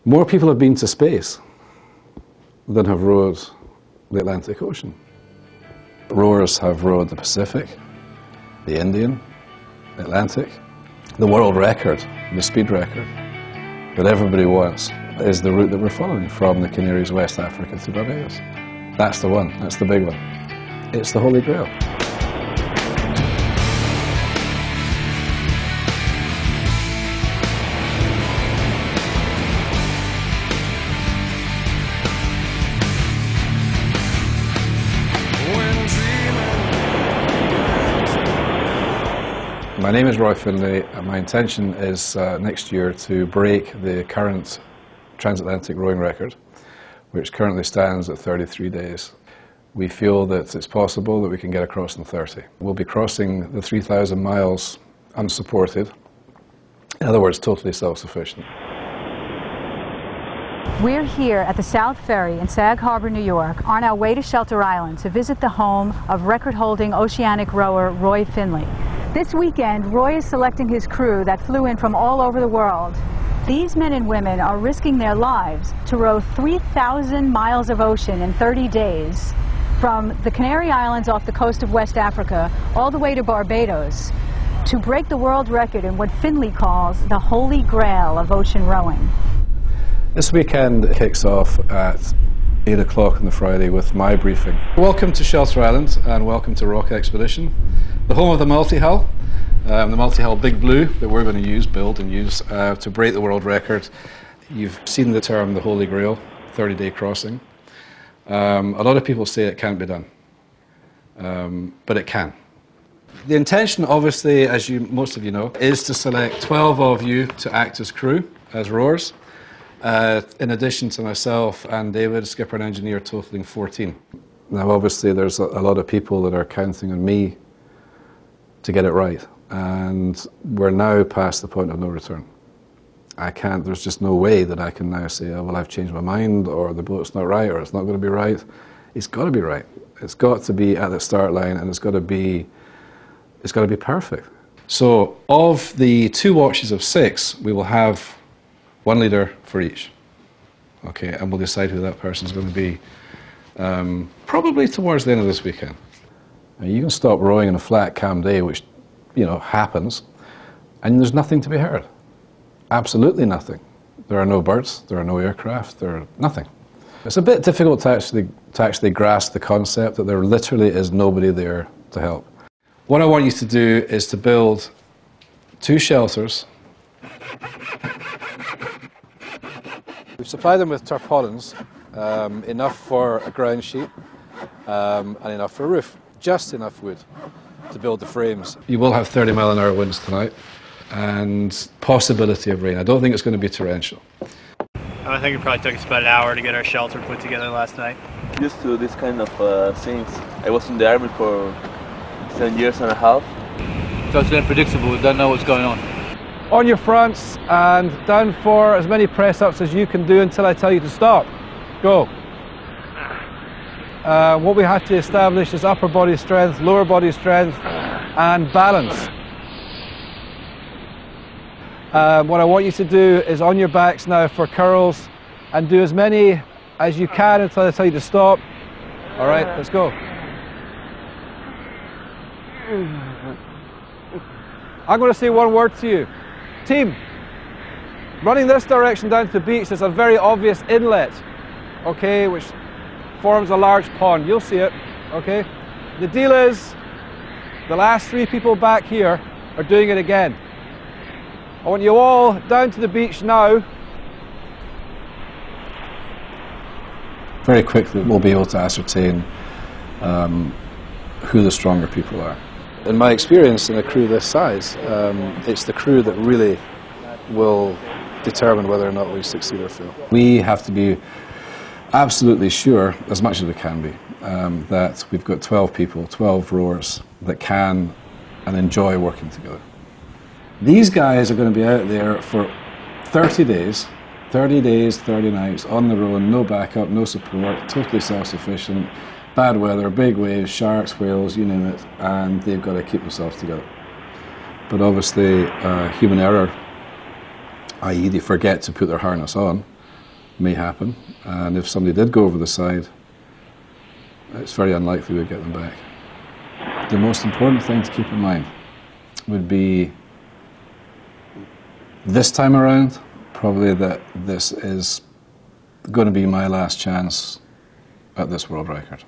More people have been to space than have rowed the Atlantic Ocean. Rowers have rowed the Pacific, the Indian, the Atlantic. The world record, the speed record that everybody wants is the route that we're following from the Canaries, West Africa to Barbados. That's the one, that's the big one. It's the Holy Grail. My name is Roy Finlay, and my intention is next year to break the current transatlantic rowing record, which currently stands at 33 days. We feel that it's possible that we can get across in 30. We'll be crossing the 3,000 miles unsupported, in other words, totally self-sufficient. We're here at the South Ferry in Sag Harbor, New York, on our way to Shelter Island to visit the home of record-holding oceanic rower Roy Finlay. This weekend, Roy is selecting his crew that flew in from all over the world. These men and women are risking their lives to row 3,000 miles of ocean in 30 days, from the Canary Islands off the coast of West Africa all the way to Barbados, to break the world record in what Finlay calls the Holy Grail of ocean rowing. This weekend kicks off at 8 o'clock on the Friday with my briefing. Welcome to Shelter Island and welcome to Rock Expedition, the home of the multi-hull Big Blue that we're going to build and use to break the world record. You've seen the term the Holy Grail, 30-day crossing. A lot of people say it can't be done, but it can. The intention, obviously, as most of you know, is to select 12 of you to act as crew, as rowers, in addition to myself and David, skipper and engineer, totaling 14. Now, obviously, there's a lot of people that are counting on me to get it right, and we're now past the point of no return. There's just no way that I can now say, oh, well, I've changed my mind, or the boat's not right, or it's not going to be right. It's got to be right. It's got to be at the start line, and it's got to be perfect. So, of the 2 watches of 6, we will have 1 leader for each. Okay, and we'll decide who that person's going to be probably towards the end of this weekend. Now, you can stop rowing on a flat, calm day, which, happens, and there's nothing to be heard. Absolutely nothing. There are no birds, there are no aircraft, there are nothing. It's a bit difficult to actually grasp the concept that there literally is nobody there to help. What I want you to do is to build 2 shelters. We've supplied them with tarpaulins, enough for a ground sheet and enough for a roof. Just enough wood to build the frames. You will have 30-mile-an-hour winds tonight and possibility of rain. I don't think it's going to be torrential. I think it probably took us about an hour to get our shelter put together last night. Used to this kind of things. I was in the army for 7 years and a half. So it's unpredictable, we don't know what's going on. On your fronts and down for as many press-ups as you can do until I tell you to stop. Go. What we have to establish is upper body strength, lower body strength, and balance. What I want you to do is on your backs now for curls, and do as many as you can until I tell you to stop. All right, let's go. I'm going to say one word to you. Team, running this direction down to the beach, there's a very obvious inlet, okay, which forms a large pond. You'll see it, okay? The deal is, the last 3 people back here are doing it again. I want you all down to the beach now. Very quickly, we'll be able to ascertain who the stronger people are. In my experience in a crew this size, it's the crew that really will determine whether or not we succeed or fail. We have to be absolutely sure, as much as we can be, that we've got 12 people, 12 rowers that can and enjoy working together. These guys are going to be out there for 30 days, 30 nights, on the road, no backup, no support, totally self-sufficient, bad weather, big waves, sharks, whales, you name it, and they've got to keep themselves together. But obviously, human error, i.e. they forget to put their harness on, may happen, and if somebody did go over the side, it's very unlikely we'd get them back. The most important thing to keep in mind would be this time around, probably that this is going to be my last chance at this world record.